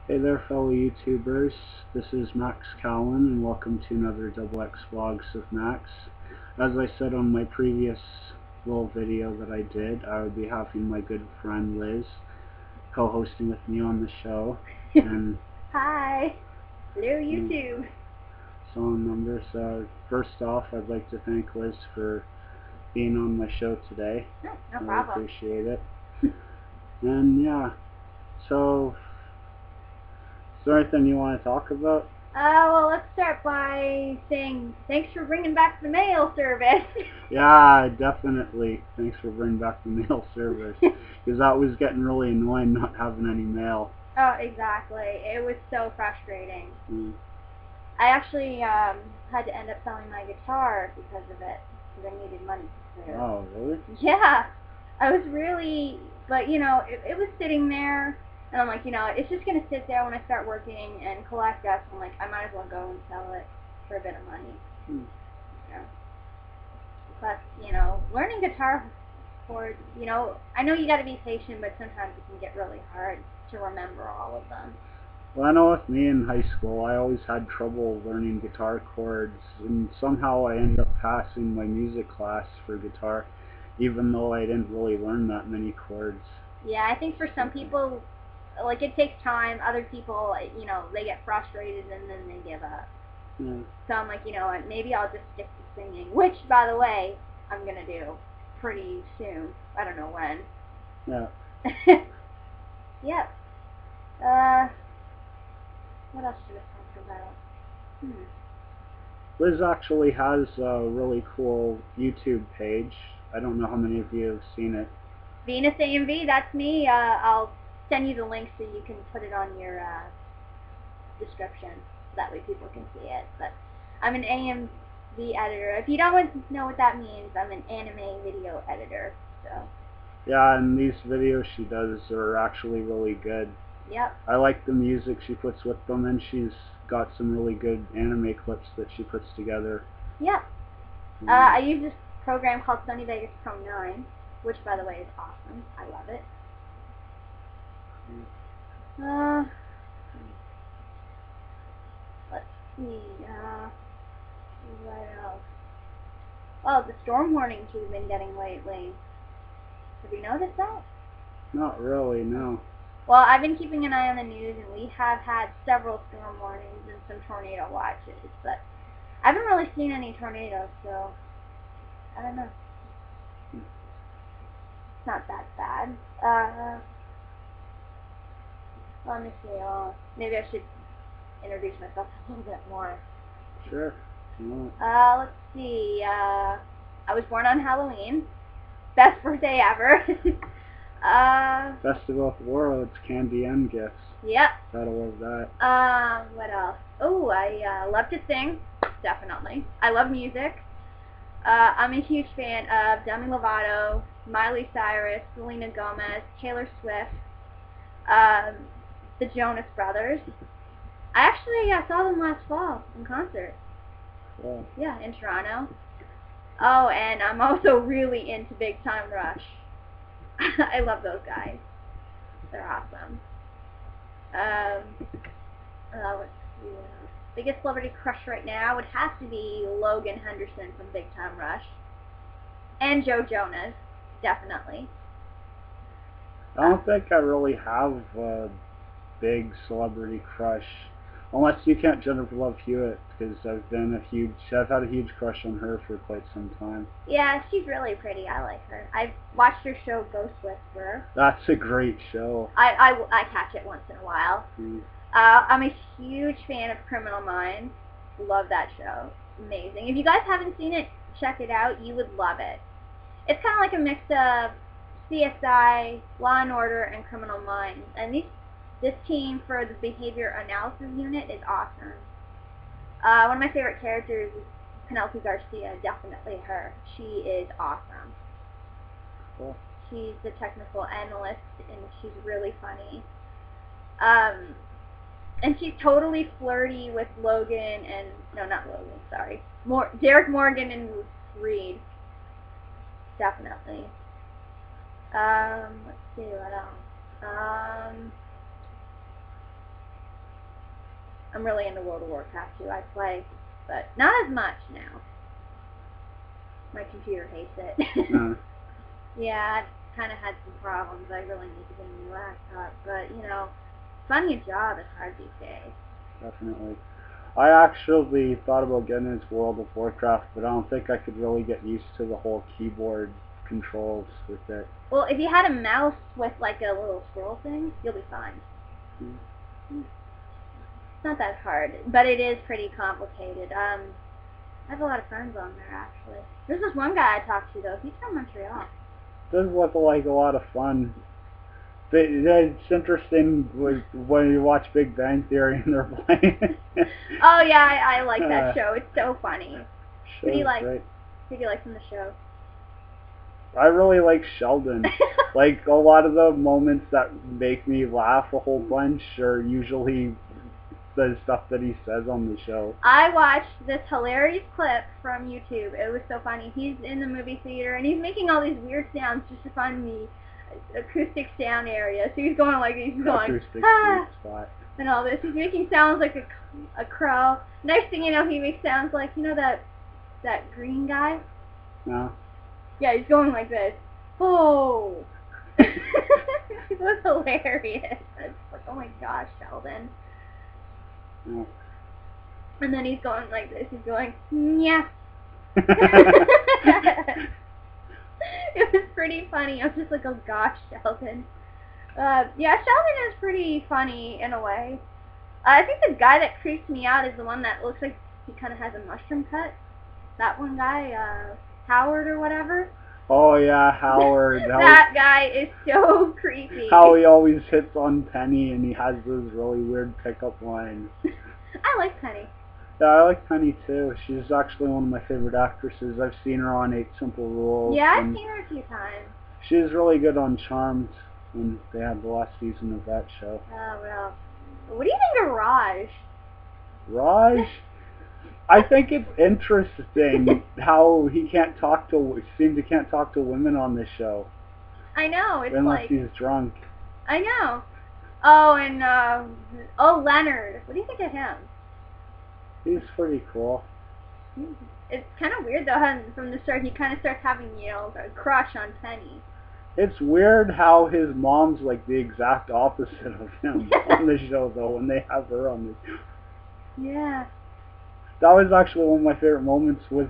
Hey there, fellow YouTubers. This is Max Cowan, and welcome to another Double X Vlogs with Max. As I said on my previous little video that I did, I would be having my good friend Liz co-hosting with me on the show. And Hi. Hello, YouTube. so on numbers. First off, I'd like to thank Liz for being on my show today. No I problem. appreciate it. And yeah, so is there anything you want to talk about? Well, let's start by saying thanks for bringing back the mail service. Yeah, definitely. Thanks for bringing back the mail service, because that was getting really annoying not having any mail. Oh, exactly. It was so frustrating. Mm. I actually had to end up selling my guitar because of it, because I needed money. Oh, really? Yeah. I was really, but it was sitting there, and I'm like, it's just going to sit there when I start working and collect dust. I'm like, I might as well go and sell it for a bit of money. Mm. Yeah. But, learning guitar chords, I know you got to be patient, but sometimes it can get really hard to remember all of them. Well, I know with me in high school, I always had trouble learning guitar chords, and somehow I ended up passing my music class for guitar, even though I didn't really learn that many chords. Yeah, I think for some people, like, it takes time. Other people, they get frustrated and then they give up. Yeah. So I'm like, what, maybe I'll just stick to singing, which, by the way, I'm going to do pretty soon. I don't know when. Yeah. Yep. Uh, what else should I talk about? Liz actually has a really cool YouTube page. I don't know how many of you have seen it. Venus AMV, that's me. I'll send you the link so you can put it on your description. So that way people can see it. But I'm an AMV editor. If you don't know what that means, I'm an anime video editor. So. Yeah, and these videos she does are actually really good. Yep. I like the music she puts with them, and she's got some really good anime clips that she puts together. Yep. I use this program called Sony Vegas Pro 9, which, by the way, is awesome. I love it. Let's see. What else? Oh, the storm warnings we've been getting lately. Have you noticed that? Not really, no. Well, I've been keeping an eye on the news, and we have had several storm warnings and some tornado watches, but I haven't really seen any tornadoes, so I don't know. It's not that bad. Let me see. Maybe I should introduce myself a little bit more. Sure. Let's see. I was born on Halloween. Best birthday ever. Festival of the World, candy and gifts. Yep. Gotta love that. What else? Oh, I love to sing. Definitely. I love music. I'm a huge fan of Demi Lovato, Miley Cyrus, Selena Gomez, Taylor Swift, um, the Jonas Brothers. I actually saw them last fall in concert. Cool. Yeah, in Toronto. Oh, and I'm also really into Big Time Rush. I love those guys. They're awesome. Let's see. Biggest celebrity crush right now would have to be Logan Henderson from Big Time Rush. And Joe Jonas, definitely. I don't think I really have a big celebrity crush, unless you count Jennifer Love Hewitt, because I've had a huge crush on her for quite some time. Yeah, she's really pretty. I like her. I've watched her show Ghost Whisperer. That's a great show. I catch it once in a while. I'm a huge fan of Criminal Minds. Love that show. Amazing. If you guys haven't seen it, check it out. You would love it. It's kind of like a mix of CSI, Law and Order, and Criminal Minds. And this team for the Behavior Analysis Unit is awesome. One of my favorite characters is Penelope Garcia. Definitely her. She is awesome. Cool. She's the technical analyst, and she's really funny. And she's totally flirty with Logan and no, not Logan. Sorry, Derek Morgan and Reed. Definitely. Let's see what else. I'm really into World of Warcraft too. I play, but not as much now. My computer hates it. Yeah, I've kind of had some problems. I really need to get a new laptop, but you know, finding a job is hard these days. Definitely. I actually thought about getting into World of Warcraft, but I don't think I could really get used to the whole keyboard controls with it. Well, if you had a mouse with like a little scroll thing, you'll be fine. It's not that hard, but it is pretty complicated. I have a lot of friends on there, actually. There's this one guy I talked to, though. He's from Montreal. Does look like a lot of fun. It's interesting when you watch Big Bang Theory and they're playing. Oh yeah, I like that show. It's so funny. Who do you like? Who do you like from the show? I really like Sheldon. Like, a lot of the moments that make me laugh a whole bunch are usually the stuff that he says on the show. I watched this hilarious clip from YouTube. It was so funny. He's in the movie theater and he's making all these weird sounds just to find the acoustic sound area. So he's going like he's going spot. And all this. He's making sounds like a crow. Next thing you know, he makes sounds like, you know, that green guy. No. Yeah, he's going like this. Oh. It was hilarious. It's like, oh my gosh, Sheldon. Yeah. And then he's going like this. He's going, yeah. It was pretty funny. I was just like, oh gosh, Sheldon. Yeah, Sheldon is pretty funny in a way. I think the guy that creeps me out is the one that looks like he kind of has a mushroom cut. That one guy, Howard or whatever. Oh yeah, Howard. That guy is so creepy. How he always hits on Penny and he has those really weird pickup lines. I like Penny. Yeah, I like Penny too. She's actually one of my favorite actresses. I've seen her on 8 Simple Rules. Yeah, I've seen her a few times. She's really good on Charmed when they had the last season of that show. Oh, well. What do you think of Raj? Raj? I think it's interesting how he can't talk to women on this show. I know, it's unless like... he's drunk. I know. Oh, and, Leonard. What do you think of him? He's pretty cool. It's kind of weird, though, how from the start he kind of starts having, you know, a crush on Penny. It's weird how his mom's like the exact opposite of him on the show, though, when they have her on the show. Yeah. That was actually one of my favorite moments with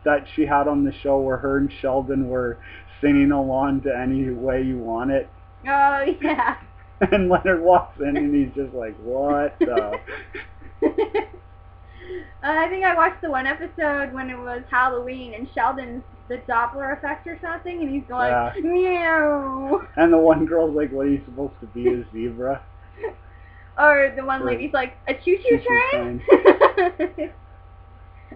that she had on the show, where her and Sheldon were singing along to Any Way You Want It. Oh, yeah. And Leonard walks in and he's just like, what the... I think I watched the one episode when it was Halloween and Sheldon's the Doppler effect or something, and he's going, meow. And the one girl's like, what are you supposed to be, a zebra? Or the one lady's like, a choo-choo train?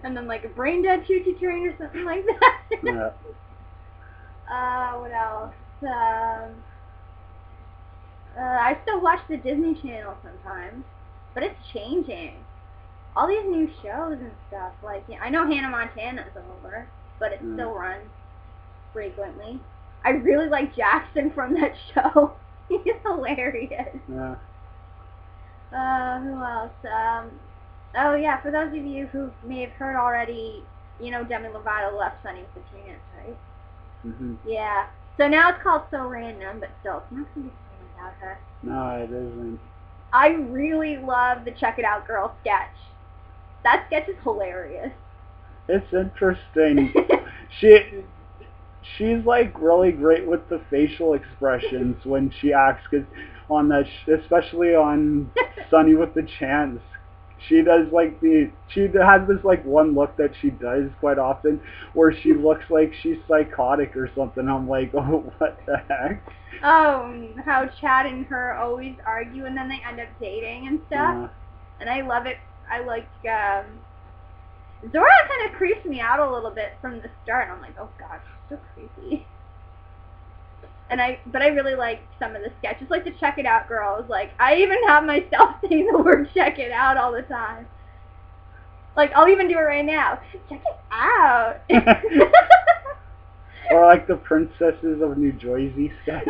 And then like a brain-dead choo-choo train or something like that. Yeah. What else? I still watch the Disney Channel sometimes, but it's changing. All these new shows and stuff, like, I know Hannah Montana's over, but it still runs frequently. I really like Jackson from that show. He's hilarious. Yeah. Who else? Oh yeah, for those of you who may have heard already, you know Demi Lovato left Sunny with a Chance, right? Mm-hmm. Yeah. So now it's called So Random, but still, it's not going to be the same without her. No, it isn't. I really love the Check It Out Girl sketch. That sketch is hilarious. It's interesting. She's like really great with the facial expressions when she acts, 'cause on that, especially on Sunny with the Chance, she does like she has this like one look that she does quite often where she looks like she's psychotic or something. I'm like, oh, what the heck? Oh, how Chad and her always argue and then they end up dating and stuff. Yeah. And I love it. I like, Zora kind of creeps me out a little bit from the start. I'm like, oh gosh, so creepy. But I really like some of the sketches, like the Check It Out Girls. Like, I even have myself saying the word check it out all the time. Like, I'll even do it right now. Check it out. Or like the Princesses of New Jersey sketch.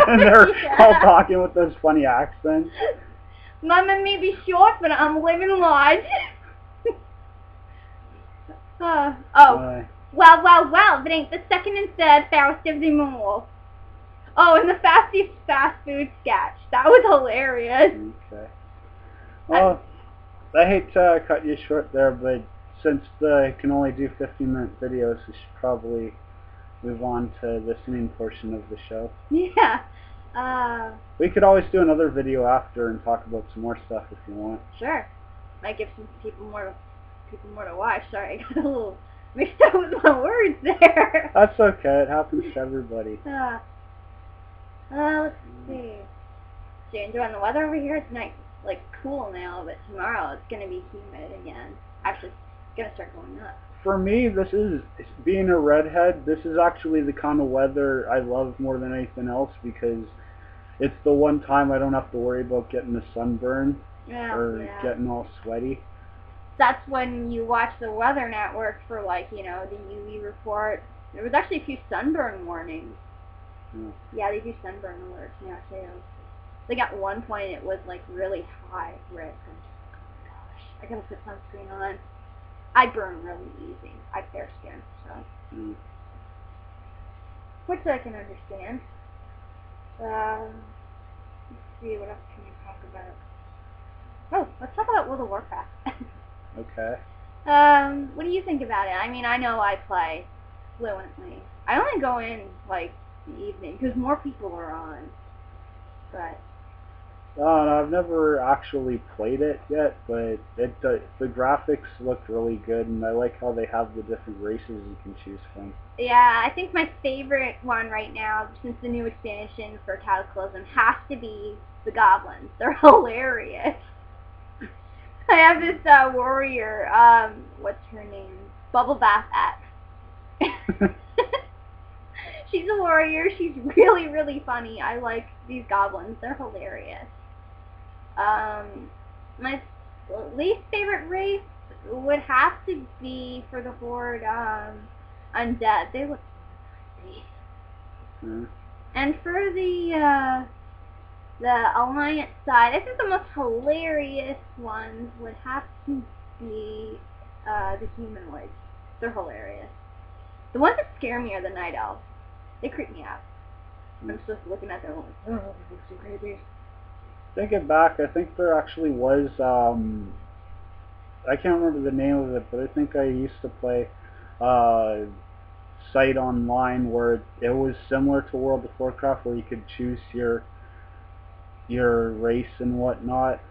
And they're all talking with those funny accents. Mama may be short, but I'm living large. Oh. Well, if it ain't the second and third Faust of them all. Oh, and the fastest fast food sketch. That was hilarious. Okay. Well, I hate to cut you short there, but since I can only do 15-minute videos, we should probably move on to the singing portion of the show. Yeah. We could always do another video after and talk about some more stuff if you want. Sure. Might give some people more to watch. Sorry, I got a little mixed up with my words there. That's okay. It happens to everybody. Let's see. So you're enjoying the weather over here? It's nice, like cool now, but tomorrow it's gonna be humid again. Actually, it's gonna start going up. For me, being a redhead, this is actually the kind of weather I love more than anything else because it's the one time I don't have to worry about getting a sunburn or getting all sweaty. That's when you watch the Weather Network for, like, you know, the UV report. There was actually a few sunburn warnings. Yeah, they do sunburn alerts now too. I think at one point it was like really high risk. I'm just like, oh my gosh, I gotta put sunscreen on. I burn really easy. I have fair skin, so. Which I can understand. Let's see, what else can we talk about? Oh, let's talk about World of Warcraft. Okay. What do you think about it? I mean, I know I play fluently. I only go in, like, in the evening, because more people are on. But No, I've never actually played it yet, but the graphics look really good, and I like how they have the different races you can choose from. yeah, I think my favorite one right now, since the new expansion for Cataclysm, has to be the Goblins. They're hilarious. I have this warrior, what's her name? Bubble Bath X. She's a warrior. She's really, really funny. I like these goblins. They're hilarious. My least favorite race would have to be for the Horde undead. They look crazy. And for the Alliance side, I think the most hilarious ones would have to be the humanoids. They're hilarious. The ones that scare me are the Night Elves. They creep me out. I'm just looking at them like, oh, they look so crazy. Thinking back, I think there actually was, I can't remember the name of it, but I think I used to play site online where it was similar to World of Warcraft, where you could choose your race and whatnot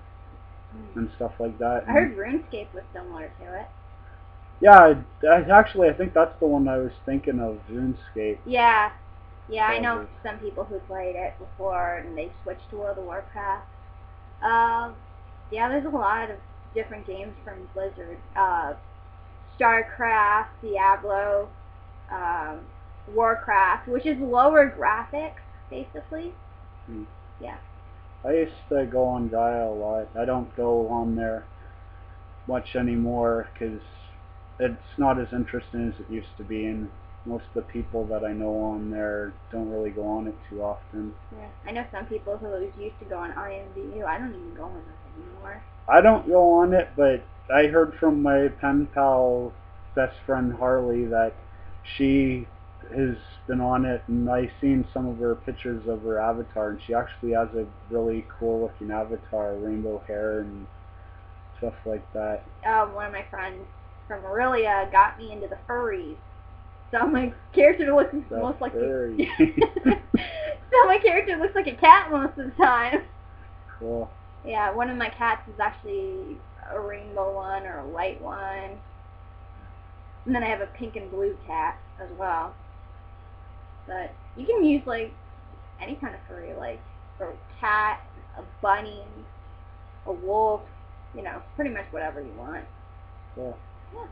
and stuff like that. I heard RuneScape was similar to it. Yeah, actually, I think that's the one I was thinking of, RuneScape. Yeah, I know some people who played it before and they switched to World of Warcraft. Yeah, there's a lot of different games from Blizzard. StarCraft, Diablo, Warcraft, which is lower graphics, basically. Yeah. I used to go on Gaia a lot. I don't go on there much anymore because it's not as interesting as it used to be, and most of the people that I know on there don't really go on it too often. Yeah, I know some people who used to go on IMVU. I don't even go on it anymore. I don't go on it, but I heard from my pen pal best friend Harley that she has been on it, and I've seen some of her pictures of her avatar, and she actually has a really cool looking avatar, rainbow hair and stuff like that. One of my friends from Aurelia got me into the furries. So my character looks most like so my character looks like a cat most of the time. Cool. Yeah, one of my cats is actually a rainbow one or a white one. And then I have a pink and blue cat as well. But you can use like any kind of furry, like a cat, a bunny, a wolf, you know, pretty much whatever you want. Cool. Yeah.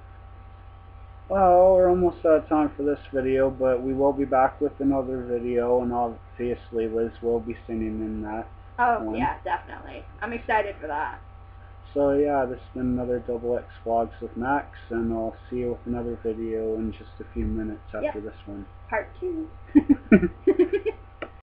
Well, we're almost out of time for this video, but we will be back with another video, and obviously Liz will be singing in that. Oh, yeah, definitely. I'm excited for that. So yeah, this has been another XX Vlogs with Max, and I'll see you with another video in just a few minutes after this one. Part 2.